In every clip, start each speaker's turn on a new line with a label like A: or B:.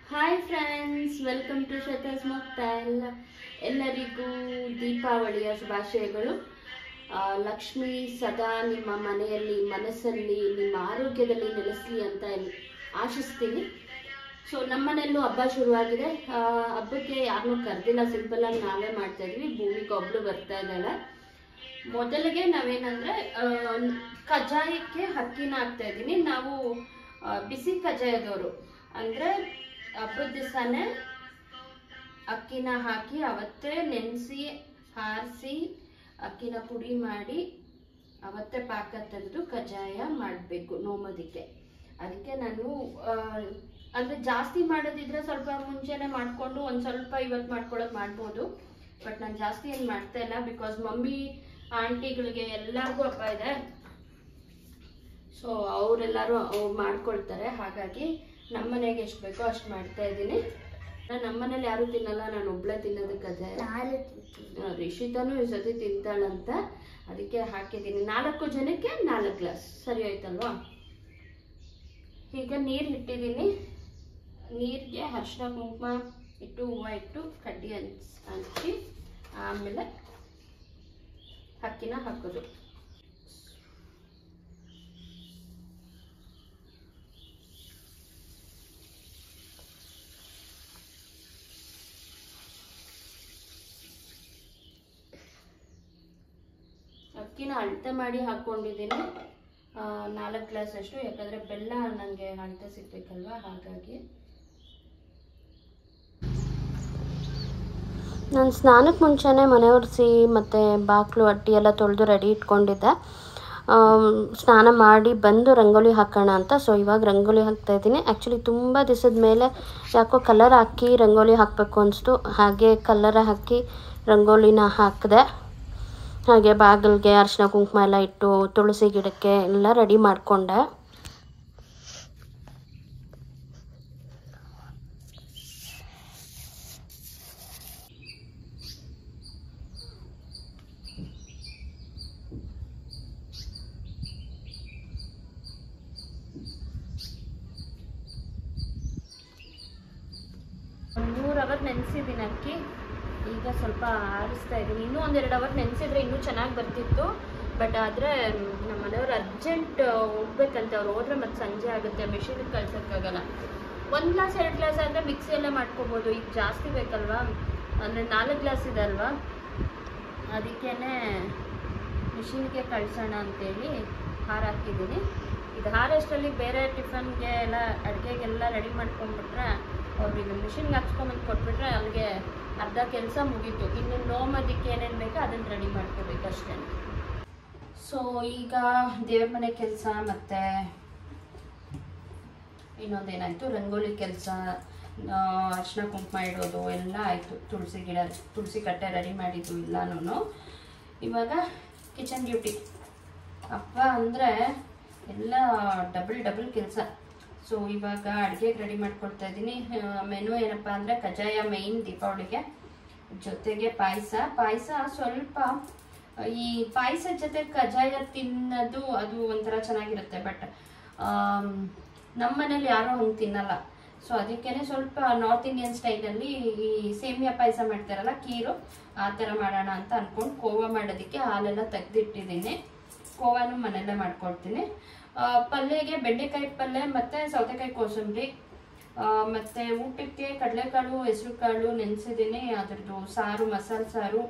A: Hi friends, welcome to Shweta's mocktail. ಎಲ್ಲರಿಗೂ ದೀಪಾವಳಿಯ ಶುಭಾಶಯಗಳು. ಲಕ್ಷ್ಮಿ ಸದಾ ನಿಮ್ಮ ಮನೆಯಲ್ಲಿ, ಮನಸ್ಸಲ್ಲಿ, ನಿಮ್ಮ ಆರೋಗ್ಯದಲ್ಲಿ ನೆಲೆಸಲಿ ಅಂತ ಆಶಿಸ್ತೀನಿ. ಸೊ ನಮ್ಮನೆಯಲ್ಲೂ ಹಬ್ಬ ಶುರುವಾಗಿದೆ. ಹಬ್ಬಕ್ಕೆ ಯಾರನ್ನೂ ಕರೆದಿಲ್ಲ, ಸಿಂಪಲ್ಲಾಗಿ ನಾವೇ ಮಾಡ್ತಾ ಇದ್ವಿ. ಭೂಮಿಗೆ ಒಬ್ಳು ಬರ್ತಾ ಇದ್ದಾಳೆ. ಮೊದಲಿಗೆ ನಾವೇನಂದರೆ ಕಜ್ಜಾಯಕ್ಕೆ ಅಕ್ಕಿನ ಹಾಕ್ತಾ ಇದ್ದೀನಿ. ನಾವು ಬಿಸಿ ಕಜ್ಜಾಯದವರು, ಅಂದರೆ ಹಬ್ಬದ ದಿವಸನೇ ಅಕ್ಕಿನ ಹಾಕಿ ಅವತ್ತೇ ನೆನೆಸಿ ಹಾರಿಸಿ ಅಕ್ಕಿನ ಪುಡಿ ಮಾಡಿ ಅವತ್ತೇ ಪಾಕ ತೆಗೆದು ಕಜ್ಜಾಯ ಮಾಡಬೇಕು ನೋಮೋದಕ್ಕೆ. ಅದಕ್ಕೆ ನಾನು ಅಂದರೆ ಜಾಸ್ತಿ ಮಾಡೋದಿದ್ರೆ ಸ್ವಲ್ಪ ಮುಂಚೆನೇ ಮಾಡಿಕೊಂಡು ಒಂದು ಸ್ವಲ್ಪ ಇವತ್ತು ಮಾಡ್ಕೊಳ್ಳೋದು ಮಾಡ್ಬೋದು. ಬಟ್ ನಾನು ಜಾಸ್ತಿ ಏನು ಮಾಡ್ತಾ ಇಲ್ಲ, ಬಿಕಾಸ್ ಮಮ್ಮಿ ಆಂಟಿಗಳಿಗೆ ಎಲ್ಲರಿಗೂ ಹಬ್ಬ ಇದೆ. ಸೊ ಅವರೆಲ್ಲರೂ ಮಾಡ್ಕೊಳ್ತಾರೆ. ಹಾಗಾಗಿ ನಮ್ಮ ಮನೆಗೆ ಎಷ್ಟು ಬೇಕೋ ಅಷ್ಟು ಮಾಡ್ತಾ ಇದ್ದೀನಿ. ನಮ್ಮ ಮನೇಲಿ ಯಾರು ತಿನ್ನಲ್ಲ, ನಾನು ಒಬ್ಳೆ ತಿನ್ನೋದು ಕಜ್ಜಾಯ. ರಿಷಿತಾನು ಈ ಸತಿ ತಿಂತಾಳಂತ, ಅದಕ್ಕೆ ಹಾಕಿದ್ದೀನಿ. 4 ಜನಕ್ಕೆ 4 ಗ್ಲಾಸ್ ಸರಿ ಆಯ್ತಲ್ವಾ. ಈಗ ನೀರು ಇಟ್ಟಿದ್ದೀನಿ. ನೀರಿಗೆ ಅರಿಶಿನ ಕುಂಕುಮ ಇಟ್ಟು, ಹೂವು ಇಟ್ಟು, ಕಡ್ಡಿ ಹಂಚಿ ಆಮೇಲೆ ಅಕ್ಕಿನ ಹಾಕೋದು. ಅಕ್ಕಿನ ಅಳತೆ ಮಾಡಿ ಹಾಕ್ಕೊಂಡಿದ್ದೀನಿ 4 ಗ್ಲಾಸ್ ಅಷ್ಟು. ಯಾಕಂದರೆ ಬೆಲ್ಲ ನನಗೆ ಅಳತೆ ಸಿಗ್ಬೇಕಲ್ವ, ಹಾಗಾಗಿ. ನಾನು ಸ್ನಾನಕ್ಕೆ ಮುಂಚೆನೇ ಮನೆ ಒರೆಸಿ ಮತ್ತು ಬಾಗಿಲು ಅಟ್ಟಿ ಎಲ್ಲ ತೊಳೆದು ರೆಡಿ ಇಟ್ಕೊಂಡಿದ್ದೆ. ಸ್ನಾನ ಮಾಡಿ ಬಂದು ರಂಗೋಲಿ ಹಾಕೋಣ ಅಂತ. ಸೊ ಇವಾಗ ರಂಗೋಲಿ ಹಾಕ್ತಾಯಿದ್ದೀನಿ. ಆ್ಯಕ್ಚುಲಿ ತುಂಬ ದಿವಸದ ಮೇಲೆ ಯಾಕೋ ಕಲರ್ ಹಾಕಿ ರಂಗೋಲಿ ಹಾಕಬೇಕು ಅನಿಸ್ತು. ಹಾಗೆ ಕಲರ್ ಹಾಕಿ ರಂಗೋಲಿನ ಹಾಕಿದೆ. ಹಾಗೆ ಬಾಗಿಲಿಗೆ ಅರಿಶಿನ ಕುಂಕುಮ ಎಲ್ಲ ಇಟ್ಟು ತುಳಸಿ ಗಿಡಕ್ಕೆ ಎಲ್ಲ ರೆಡಿ ಮಾಡಿಕೊಂಡೆ. ಒಂದು 3 ಅವರ್ ನೆನೆಸಿದ್ದೀನಿ ಅಕ್ಕಿ. ಈಗ ಸ್ವಲ್ಪ ಆರಿಸ್ತಾ ಇದ್ದೀನಿ. ಇನ್ನೂ 1-2 ಅವರ್ ನೆನೆಸಿದ್ರೆ ಇನ್ನೂ ಚೆನ್ನಾಗಿ ಬರ್ತಿತ್ತು. ಬಟ್ ಆದರೆ ನಮ್ಮ ಮನೆಯವ್ರು ಅರ್ಜೆಂಟ್ ಹೋಗ್ಬೇಕಂತೆ. ಅವ್ರು ಹೋದ್ರೆ ಮತ್ತೆ ಸಂಜೆ ಆಗುತ್ತೆ, ಮೆಷಿನಿಗೆ ಕಳ್ಸೋಕ್ಕಾಗಲ್ಲ. 1 ಗ್ಲಾಸ್ 2 ಗ್ಲಾಸ್ ಆದರೆ ಮಿಕ್ಸಿಯಲ್ಲೇ ಮಾಡ್ಕೋಬೋದು. ಈಗ ಜಾಸ್ತಿ ಬೇಕಲ್ವಾ, ಅಂದರೆ 4 ಗ್ಲಾಸ್ ಇದೆ ಅಲ್ವಾ, ಅದಕ್ಕೇ ಮಿಷಿನ್ಗೆ ಕಳ್ಸೋಣ ಅಂತೇಳಿ ಹಾರ ಹಾಕಿದ್ದೀನಿ. ಇದು ಹಾರಷ್ಟರಲ್ಲಿ ಬೇರೆ ಟಿಫನ್ಗೆ ಎಲ್ಲ ಅಡುಗೆಗೆಲ್ಲ ರೆಡಿ ಮಾಡ್ಕೊಂಡ್ಬಿಟ್ರೆ, ಅವ್ರಿಗೆ ಮಿಷಿನ್ಗೆ ಹಾಕ್ಸ್ಕೊಂಬಂದು ಕೊಟ್ಬಿಟ್ರೆ ಅವ್ರಿಗೆ ಅರ್ಧ ಕೆಲಸ ಮುಗೀತು. ಇನ್ನು ನೋಮೋದಕ್ಕೆ ಏನೇನು ಬೇಕೋ ಅದನ್ನು ರೆಡಿ ಮಾಡ್ಕೋಬೇಕು ಅಷ್ಟೇ. ಸೊ ಈಗ ದೇವ್ರ ಮನೆ ಕೆಲಸ ಮತ್ತು ಇನ್ನೊಂದೇನಾಯಿತು, ರಂಗೋಲಿ ಕೆಲಸ, ಅರಿಶಿನ ಕುಂಕುಮ ಇಡೋದು ಎಲ್ಲ ಆಯಿತು. ತುಳಸಿ ಕಟ್ಟೆ ರೆಡಿ ಮಾಡಿದ್ದು ಎಲ್ಲನೂ. ಇವಾಗ ಕಿಚನ್ ಡ್ಯೂಟಿ. ಹಬ್ಬ ಅಂದರೆ ಎಲ್ಲ ಡಬಲ್ ಕೆಲಸ. ಸೊ ಇವಾಗ ಅಡುಗೆಗೆ ರೆಡಿ ಮಾಡ್ಕೊಳ್ತಾ ಇದ್ದೀನಿ. ಮೆನು ಏನಪ್ಪ ಅಂದರೆ ಕಜ್ಜಾಯ ಮೈನ್ ದೀಪಾವಳಿಗೆ, ಜೊತೆಗೆ ಪಾಯಸ ಸ್ವಲ್ಪ ಈ ಪಾಯಸದ ಜೊತೆ ಕಜ್ಜಾಯ ತಿನ್ನೋದು ಅದು ಒಂಥರ ಚೆನ್ನಾಗಿರುತ್ತೆ. ಬಟ್ ನಮ್ಮ ಮನೇಲಿ ಯಾರೂ ಹಂಗೆ ತಿನ್ನಲ್ಲ. ಸೊ ಅದಕ್ಕೇ ಸ್ವಲ್ಪ ನಾರ್ತ್ ಇಂಡಿಯನ್ ಸ್ಟೈಲಲ್ಲಿ ಈ ಸೇಮಿಯಾ ಪಾಯಸ ಮಾಡ್ತಾರಲ್ಲ, ಖೀರು, ಆ ಥರ ಮಾಡೋಣ ಅಂತ ಅಂದ್ಕೊಂಡು ಕೋವಾ ಮಾಡೋದಕ್ಕೆ ಹಾಲೆಲ್ಲ ತೆಗೆದಿಟ್ಟಿದ್ದೀನಿ. ಕೋವಾನು ಮನೆಯಲ್ಲೇ ಮಾಡ್ಕೊಳ್ತೀನಿ. ಪಲ್ಯಗೆ ಬೆಂಡೆಕಾಯಿ ಪಲ್ಯ ಮತ್ತು ಸೌತೆಕಾಯಿ ಕೋಸಂಬರಿ, ಮತ್ತು ಊಟಕ್ಕೆ ಕಡಲೆಕಾಳು, ಹೆಸರು ಕಾಳು ನೆನೆಸಿದ್ದೀನಿ. ಅದರದ್ದು ಸಾರು, ಮಸಾಲೆ ಸಾರು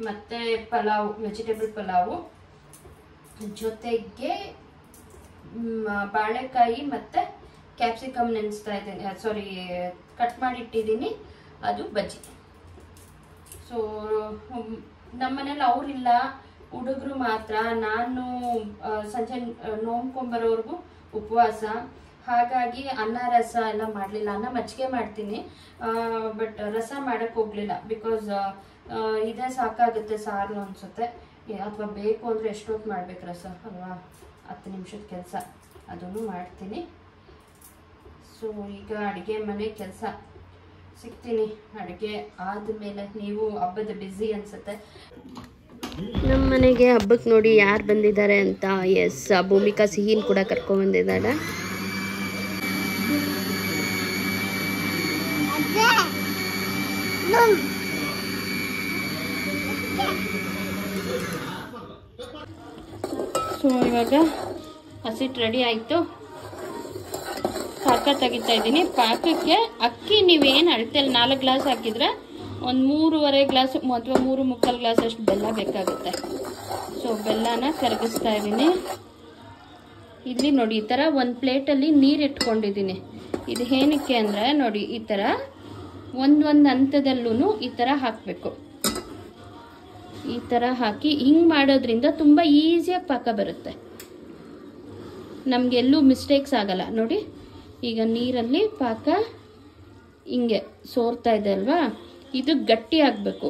A: ಮತ್ತು ಪಲಾವ್, ವೆಜಿಟೇಬಲ್ ಪಲಾವು. ಜೊತೆಗೆ ಬಾಳೆಕಾಯಿ ಮತ್ತು ಕ್ಯಾಪ್ಸಿಕಮ್ ನೆನೆಸ್ತಾ ಇದ್ದೀನಿ, ಸಾರಿ ಕಟ್ ಮಾಡಿ ಇಟ್ಟಿದ್ದೀನಿ, ಅದು ಬಜ್ಜಿ. ಸೊ ನಮ್ಮ ಮನೇಲಿ ಅವರಿಲ್ಲ, ಹುಡುಗರು ಮಾತ್ರ. ನಾನು ಸಂಜೆ ನೋಡ್ಕೊಂಬರೋರ್ಗು ಉಪವಾಸ. ಹಾಗಾಗಿ ಅನ್ನ ರಸ ಎಲ್ಲ ಮಾಡಲಿಲ್ಲ. ಅನ್ನ ಮಜ್ಜಿಗೆ ಮಾಡ್ತೀನಿ, ಬಟ್ ರಸ ಮಾಡೋಕ್ಕೆ ಹೋಗಲಿಲ್ಲ. ಬಿಕಾಸ್ ಇದೇ ಸಾಕಾಗುತ್ತೆ ಸಾರು ಅನಿಸುತ್ತೆ. ಅಥವಾ ಬೇಕು ಅಂದರೆ ಎಷ್ಟೊತ್ತು ಮಾಡಬೇಕು ರಸ ಅಲ್ವಾ, 10 ನಿಮಿಷದ ಕೆಲಸ, ಅದನ್ನು ಮಾಡ್ತೀನಿ. ಸೊ ಈಗ ಅಡುಗೆ ಮನೆ ಕೆಲಸ ಸಿಗ್ತೀನಿ. ಅಡುಗೆ ಆದಮೇಲೆ ನೀವು ಹಬ್ಬದ ಬ್ಯುಸಿ ಅನಿಸುತ್ತೆ. ನಮ್ಮ ಮನೆಗೆ ಹಬ್ಬಕ್ಕೆ ನೋಡಿ ಯಾರು ಬಂದಿದ್ದಾರೆ ಅಂತ. ಎಸ್, ಭೂಮಿಕಾ ಸಿಹಿನ ಕೂಡ ಕರ್ಕೊಂಡ್ಬಂದಿದ್ದಾಳೆ. ಸೊ ಇವಾಗ ಹಸಿಟ್ಟು ರೆಡಿ ಆಯಿತು. ಪಾಕ ತೆಗಿತಾ ಇದ್ದೀನಿ. ಪಾಕಕ್ಕೆ ಅಕ್ಕಿ ನೀವೇನು ಅಳತೆಯಲ್ಲಿ 4 ಗ್ಲಾಸ್ ಹಾಕಿದರೆ ಒಂದು 3.5 ಗ್ಲಾಸ್ ಅಥವಾ 3.25 ಗ್ಲಾಸ್ ಅಷ್ಟು ಬೆಲ್ಲ ಬೇಕಾಗುತ್ತೆ. ಸೊ ಬೆಲ್ಲನ ಕರಗಿಸ್ತಾ ಇದ್ದೀನಿ. ಇಲ್ಲಿ ನೋಡಿ ಈ ಥರ ಒಂದು ಪ್ಲೇಟಲ್ಲಿ ನೀರು ಇಟ್ಕೊಂಡಿದ್ದೀನಿ. ಇದು ಏನಕ್ಕೆ ಅಂದರೆ ನೋಡಿ ಈ ಥರ ಒಂದೊಂದು ಹಂತದಲ್ಲೂ ಈ ಥರ ಹಾಕಬೇಕು. ಈ ಥರ ಹಾಕಿ ಹಿಂಗೆ ಮಾಡೋದ್ರಿಂದ ತುಂಬ ಈಸಿಯಾಗಿ ಪಾಕ ಬರುತ್ತೆ, ನಮಗೆಲ್ಲೂ ಮಿಸ್ಟೇಕ್ಸ್ ಆಗಲ್ಲ. ನೋಡಿ ಈಗ ನೀರಲ್ಲಿ ಪಾಕ ಹಿಂಗೆ ಸೋರ್ತಾ ಇದೆ ಅಲ್ವಾ, ಇದು ಗಟ್ಟಿ ಆಗಬೇಕು.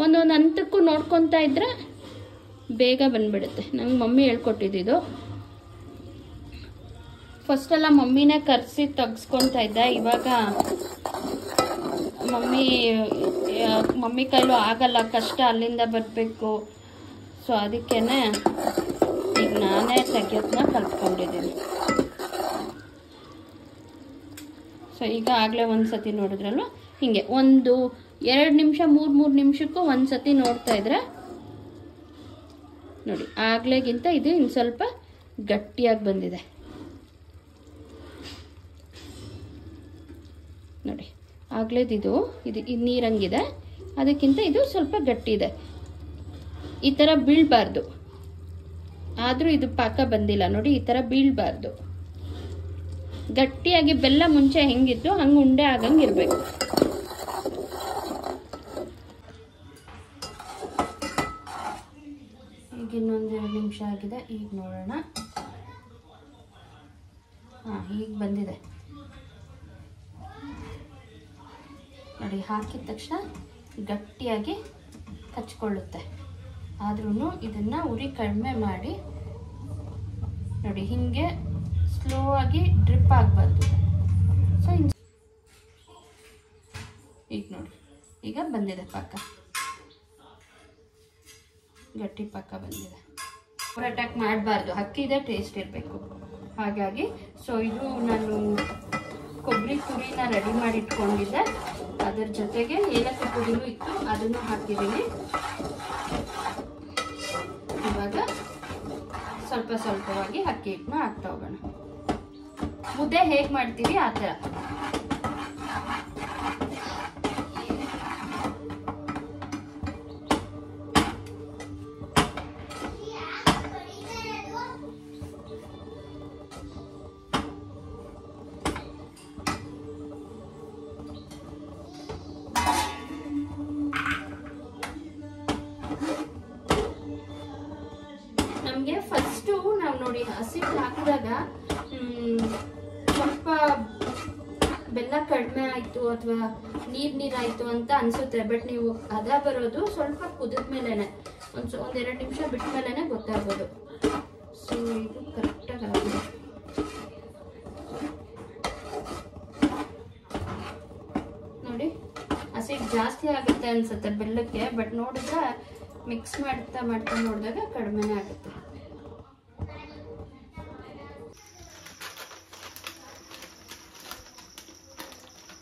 A: ಒಂದೊಂದು ಹಂತಕ್ಕೂ ನೋಡ್ಕೊತಾ ಇದ್ರೆ ಬೇಗ ಬಂದ್ಬಿಡುತ್ತೆ. ನಂಗೆ ಮಮ್ಮಿ ಹೇಳ್ಕೊಟ್ಟಿದ್ದು. ಫಸ್ಟೆಲ್ಲ ಮಮ್ಮಿನೇ ಕರೆಸಿ ತೆಗ್ಸ್ಕೊತಾ ಇದ್ದೆ. ಇವಾಗ ಮಮ್ಮಿ ಕೈಲೂ ಆಗಲ್ಲ, ಕಷ್ಟ, ಅಲ್ಲಿಂದ ಬರಬೇಕು. ಸೊ ಅದಕ್ಕೇ ಈಗ ನಾನೇ ತೆಗಿಯೋದನ್ನ ಕಲ್ತ್ಕೊಂಡಿದ್ದೀನಿ. ಸೊ ಈಗ ಆಗಲೇ ಒಂದು ಸತಿ ನೋಡಿದ್ರಲ್ವ, ಹೀಗೆ 1-2 ನಿಮಿಷ 3 ನಿಮಿಷಕ್ಕೂ ಒಂದು ಸತಿ ನೋಡ್ತಾ ಇದ್ರೆ ನೋಡಿ ಆಗಲೇಗಿಂತ ಇದು ಇನ್ನು ಸ್ವಲ್ಪ ಗಟ್ಟಿಯಾಗಿ ಬಂದಿದೆ. ನೋಡಿ ಆಗ್ಲೇದಿದು ಇದು ನೀರಂಗಿದೆ, ಅದಕ್ಕಿಂತ ಇದು ಸ್ವಲ್ಪ ಗಟ್ಟಿ ಇದೆ. ಈ ಥರ ಬೀಳಬಾರ್ದು, ಆದರೂ ಇದು ಪಾಕ ಬಂದಿಲ್ಲ ನೋಡಿ. ಈ ಥರ ಬೀಳಬಾರ್ದು, ಗಟ್ಟಿಯಾಗಿ ಬೆಲ್ಲ ಮುಂಚೆ ಹೆಂಗಿತ್ತು ಹಂಗೆ ಉಂಡೆ ಆಗಂಗೆ ಇರಬೇಕು. ಈಗ ಇನ್ನೊಂದು 2 ನಿಮಿಷ ಆಗಿದೆ. ಈಗ ನೋಡೋಣ. ಹಾಂ, ಈಗ ಬಂದಿದೆ ನೋಡಿ. ಹಾಕಿದ ತಕ್ಷಣ ಗಟ್ಟಿಯಾಗಿ ಕಚ್ಕೊಳ್ಳುತ್ತೆ. ಆದ್ರೂ ಇದನ್ನು ಉರಿ ಕಡಿಮೆ ಮಾಡಿ ನೋಡಿ, ಹಿಂಗೆ ಸ್ಲೋ ಆಗಿ ಡ್ರಿಪ್ ಆಗಬಾರ್ದು. ಸೊ ಈಗ ನೋಡಿ, ಈಗ ಬಂದಿದೆ ಪಾಕ, ಗಟ್ಟಿ ಪಾಕ ಬಂದಿದೆ. ಓವರ್ ಅಟ್ಯಾಕ್ ಮಾಡಬಾರ್ದು, ಅಕ್ಕಿದೆ ಟೇಸ್ಟ್ ಇರಬೇಕು. ಹಾಗಾಗಿ ಸೊ ಇದು ನಾನು ಕೊಬ್ಬರಿ ತುರಿನ ರೆಡಿ ಮಾಡಿ ಇಟ್ಕೊಂಡಿದ್ದೆ. ಅದರ ಜೊತೆಗೆ ಏಲಕ್ಕಿ ಪುಡಿನೂ ಇತ್ತು, ಅದನ್ನು ಹಾಕಿದ್ದೀನಿ. ಇವಾಗ ಸ್ವಲ್ಪ ಸ್ವಲ್ಪವಾಗಿ ಅಕ್ಕಿ ಹಿಟ್ಟನ್ನ ಹಾಕ್ತಾ ಹೋಗೋಣ. ಮುದ್ದೆ ಹೇಗೆ ಮಾಡ್ತೀವಿ ಆ ಥರ. ನಮಗೆ ಫಸ್ಟು ನಾವು ನೋಡಿ ಹಸಿಟ್ಟು ಹಾಕಿದಾಗ ಸ್ವಲ್ಪ ಬೆಲ್ಲ ಕಡಿಮೆ ಆಯಿತು ಅಥವಾ ನೀರಾಯಿತು ಅಂತ ಅನಿಸುತ್ತೆ. ಬಟ್ ನೀವು ಹದ ಬರೋದು ಸ್ವಲ್ಪ ಕುದಿದ ಮೇಲೇ, ಒಂದೆರಡು ನಿಮಿಷ ಬಿಟ್ಟ ಮೇಲೇ ಗೊತ್ತಾಗೋದು. ಸೊ ಇದು ಕರೆಕ್ಟಾಗಿ ಆಗಿದೆ. ನೋಡಿ ಹಸಿಟ್ಟು ಜಾಸ್ತಿ ಆಗುತ್ತೆ ಅನಿಸುತ್ತೆ ಬೆಲ್ಲಕ್ಕೆ, ಬಟ್ ನೋಡಿದ್ರೆ ಮಿಕ್ಸ್ ಮಾಡ್ತಾ ನೋಡಿದಾಗ ಕಡಿಮೆನೇ ಆಗುತ್ತೆ.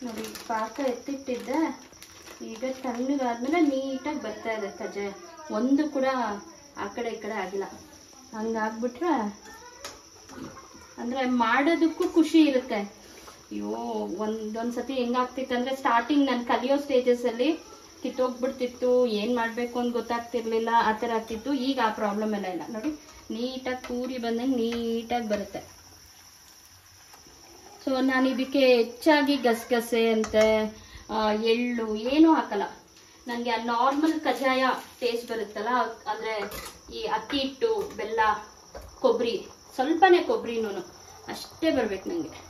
A: ನೋಡಿ ಪಾಕ ಎತ್ತಿಟ್ಟಿದ್ದೆ, ಈಗ ತಣ್ಣಗಾದ್ಮೇಲೆ ನೀಟಾಗಿ ಬರ್ತಾ ಇದೆ ಕಜ್ಜಾಯ. ಒಂದು ಕೂಡ ಆ ಕಡೆ ಈ ಕಡೆ ಆಗಿಲ್ಲ. ಹಂಗಾಗ್ಬಿಟ್ರೆ ಅಂದರೆ ಮಾಡೋದಕ್ಕೂ ಖುಷಿ ಇರುತ್ತೆ. ಅಯ್ಯೋ ಒಂದೊಂದು ಸತಿ ಹೆಂಗಾಗ್ತಿತ್ತು ಅಂದರೆ, ಸ್ಟಾರ್ಟಿಂಗ್ ನಾನು ಕಲಿಯೋ ಸ್ಟೇಜಸಲ್ಲಿ ಕಿತ್ತೋಗ್ಬಿಡ್ತಿತ್ತು, ಏನು ಮಾಡಬೇಕು ಅಂತ ಗೊತ್ತಾಗ್ತಿರ್ಲಿಲ್ಲ, ಆ ಥರ ಆಗ್ತಿತ್ತು. ಈಗ ಆ ಪ್ರಾಬ್ಲಮ್ ಎಲ್ಲ ಇಲ್ಲ ನೋಡಿ, ನೀಟಾಗಿ ಕೂರಿ ಬಂದಂಗೆ ನೀಟಾಗಿ ಬರುತ್ತೆ. ಸೊ ನಾನು ಇದಕ್ಕೆ ಹೆಚ್ಚಾಗಿ ಗಸಗಸೆ ಅಂತೆ ಎಳ್ಳು ಏನೂ ಹಾಕಲ್ಲ. ನನಗೆ ಆ ನಾರ್ಮಲ್ ಕಜ್ಜಾಯ ಟೇಸ್ಟ್ ಬರುತ್ತಲ್ಲ, ಅಂದರೆ ಈ ಅಕ್ಕಿ ಹಿಟ್ಟು, ಬೆಲ್ಲ, ಕೊಬ್ಬರಿ, ಸ್ವಲ್ಪನೇ ಕೊಬ್ಬರಿನೂ ಅಷ್ಟೇ ಬರ್ಬೇಕು ನನಗೆ.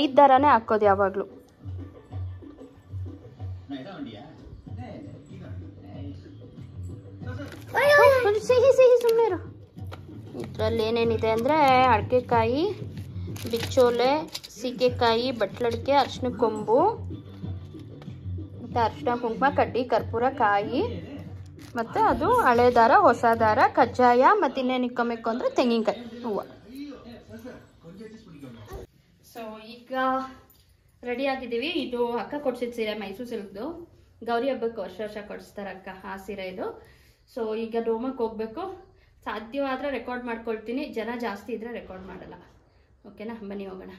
A: ಐದು ದಾರನೇ ಹಾಕೋದು ಯಾವಾಗಲೂ. ಸಿಹಿ ಸಿಹಿ ಸುಮ್ಮನೆ ಇರು. ಇದರಲ್ಲಿ ಏನೇನಿದೆ ಅಂದರೆ ಅಡಿಕೆಕಾಯಿ, ಬಿಚ್ಚೋಲೆ, ಸೀಗೆಕಾಯಿ, ಬಟ್ಲಡಿಕೆ, ಅರಿಶಿನ ಕೊಂಬು, ಮತ್ತು ಅರಿಶಿನ ಕುಂಕುಮ, ಕಡ್ಡಿ, ಕರ್ಪೂರ, ಕಾಯಿ, ಮತ್ತು ಅದು ಹಳೆ ದಾರ, ಹೊಸ ದಾರ, ಕಜ್ಜಾಯ, ಮತ್ತು ಇನ್ನೇನು ಇಕ್ಕೊಬೇಕು ಅಂದರೆ ತೆಂಗಿನಕಾಯಿ ಹೂವು. ಸೊ ಈಗ ರೆಡಿ ಆಗಿದ್ದೀವಿ. ಇದು ಅಕ್ಕ ಕೊಡ್ಸಿದ ಸೀರೆ ಮೈಸೂರು ಸಿಲ್ಕ್ದು. ಗೌರಿ ಹಬ್ಬಕ್ಕೆ ವರ್ಷ ಕೊಡಿಸ್ತಾರೆ ಅಕ್ಕ ಆ ಸೀರೆ ಇದು. ಸೊ ಈಗ ಡೋಮಕ್ಕೆ ಹೋಗ್ಬೇಕು. ಸಾಧ್ಯವಾದರೆ ರೆಕಾರ್ಡ್ ಮಾಡ್ಕೊಳ್ತೀನಿ, ಜನ ಜಾಸ್ತಿ ಇದ್ರೆ ರೆಕಾರ್ಡ್ ಮಾಡಲ್ಲ. ಓಕೆನಾ, ಬನ್ನಿ ಹೋಗೋಣ.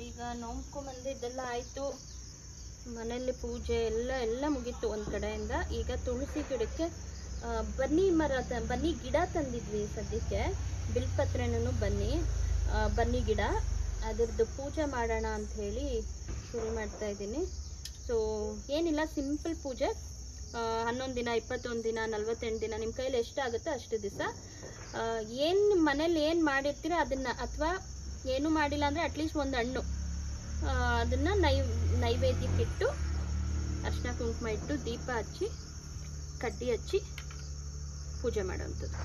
A: ಈಗ ನೋಡ್ಕೊಂಬಂದು ಇದೆಲ್ಲ ಆಯಿತು. ಮನೆಯಲ್ಲಿ ಪೂಜೆ ಎಲ್ಲ ಮುಗೀತು ಒಂದು ಕಡೆಯಿಂದ. ಈಗ ತುಳಸಿ ಗಿಡಕ್ಕೆ ಬನ್ನಿ ಗಿಡ ತಂದಿದ್ವಿ ಸದ್ಯಕ್ಕೆ. ಬಿಲ್ಪತ್ರೆನೂ ಬನ್ನಿ ಗಿಡ, ಅದರದ್ದು ಪೂಜೆ ಮಾಡೋಣ ಅಂತ ಹೇಳಿ ಶುರು ಮಾಡ್ತಾ ಇದ್ದೀನಿ. ಸೊ ಏನಿಲ್ಲ, ಸಿಂಪಲ್ ಪೂಜೆ. 11 ದಿನ, 21 ದಿನ, 48 ದಿನ, ನಿಮ್ಮ ಕೈಲಿ ಎಷ್ಟಾಗುತ್ತೋ ಅಷ್ಟು ದಿವಸ ಏನು ಮನೇಲಿ ಏನು ಮಾಡಿರ್ತೀರ ಅದನ್ನು, ಅಥವಾ ಏನೂ ಮಾಡಿಲ್ಲ ಅಂದರೆ ಅಟ್ಲೀಸ್ಟ್ ಒಂದು ಹಣ್ಣು ಅದನ್ನು ನೈವೇದ್ಯಕ್ಕಿಟ್ಟು ಅರ್ಶಿನ ಕುಂಕುಮ ಇಟ್ಟು ದೀಪ ಹಚ್ಚಿ ಕಡ್ಡಿ ಹಚ್ಚಿ ಪೂಜೆ ಮಾಡೋವಂಥದ್ದು.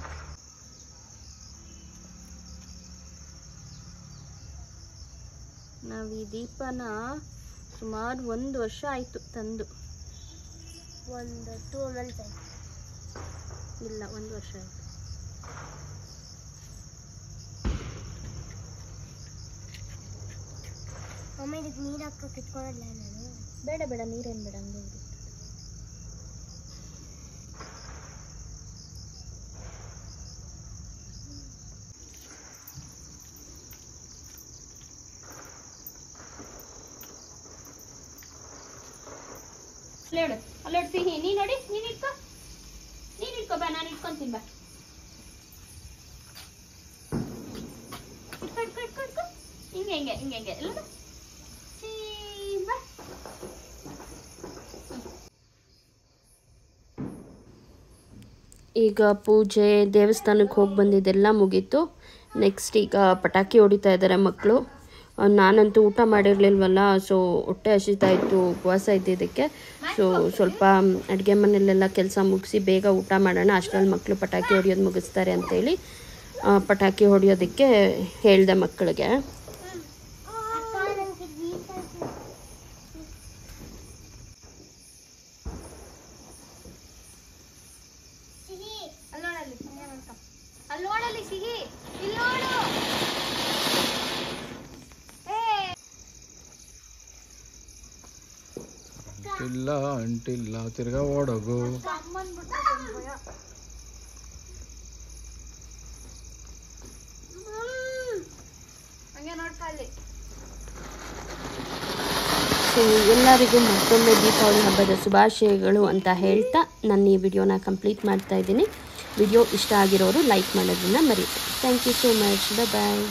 A: ನಾವು ಈ ದೀಪನ ಸುಮಾರು 1 ವರ್ಷ ಆಯಿತು ತಂದು. 2 ಮಂತ್ಸ್ ಆಯಿತು. ಇಲ್ಲ, 1 ವರ್ಷ ಆಯಿತು. ಅಮ್ಮ ಇದಕ್ಕೆ ನೀರು ಹಾಕೋಕೆ ಇಟ್ಕೊಳ್ಳಲ್ಲ ನಾನು. ಬೇಡ ನೀರೇನು ಬೇಡ, ಹಂಗೆ ಇರುತ್ತೆ. ಅಲ್ಲೋಡು ಸಿಹಿ, ನೀನು ನೋಡಿ, ನೀನು ಇಟ್ಕೋ ಬಾ, ನಾನು ಇಟ್ಕೊಂತೀನಿ ಬಾ. ಇಟ್ಕೊ ಹಿಂಗೆ ಎಲ್ಲ ಈಗ ಪೂಜೆ ದೇವಸ್ಥಾನಕ್ಕೆ ಹೋಗಿ ಬಂದಿದ್ದೆಲ್ಲ ಮುಗೀತು. ನೆಕ್ಸ್ಟ್ ಈಗ ಪಟಾಕಿ ಹೊಡಿತಾ ಇದ್ದಾರೆ ಮಕ್ಕಳು. ನಾನಂತೂ ಊಟ ಮಾಡಿರಲಿಲ್ವಲ್ಲ, ಸೊ ಹೊಟ್ಟೆ ಹಸಿತಾ ಇತ್ತು, ಉಪವಾಸ ಇದ್ದಿದ್ದಕ್ಕೆ. ಸೊ ಸ್ವಲ್ಪ ಅಡುಗೆ ಮನೆಯಲ್ಲೆಲ್ಲ ಕೆಲಸ ಮುಗಿಸಿ ಬೇಗ ಊಟ ಮಾಡೋಣ, ಅಷ್ಟರಲ್ಲಿ ಮಕ್ಕಳು ಪಟಾಕಿ ಹೊಡಿಯೋದು ಮುಗಿಸ್ತಾರೆ ಅಂತೇಳಿ ಪಟಾಕಿ ಹೊಡಿಯೋದಕ್ಕೆ ಹೇಳಿದೆ ಮಕ್ಕಳಿಗೆ. ಅಲ್ಲೋಡಲ್ಲಿ ಸಿಹಿ, ಇಲ್ಲೋಡು.
B: ಅಂಟಿಲ್ಲ ತಿರ್ಗಾ ಓಡೋಗು.
A: ಹಂಗೆ ನೋಡ್ತಾ ಇಲ್ಲಿ.
C: ಸೊ ಎಲ್ಲರಿಗೂ ಮತ್ತೊಮ್ಮೆ ದೀಪಾವಳಿ ಹಬ್ಬದ ಶುಭಾಶಯಗಳು ಅಂತ ಹೇಳ್ತಾ ನಾನು ಈ ವಿಡಿಯೋನ ಕಂಪ್ಲೀಟ್ ಮಾಡ್ತಾ ಇದ್ದೀನಿ. ವಿಡಿಯೋ ಇಷ್ಟ ಆಗಿರೋರು ಲೈಕ್ ಮಾಡೋದನ್ನ ಮರೀರಿ. Thank you so much. Bye.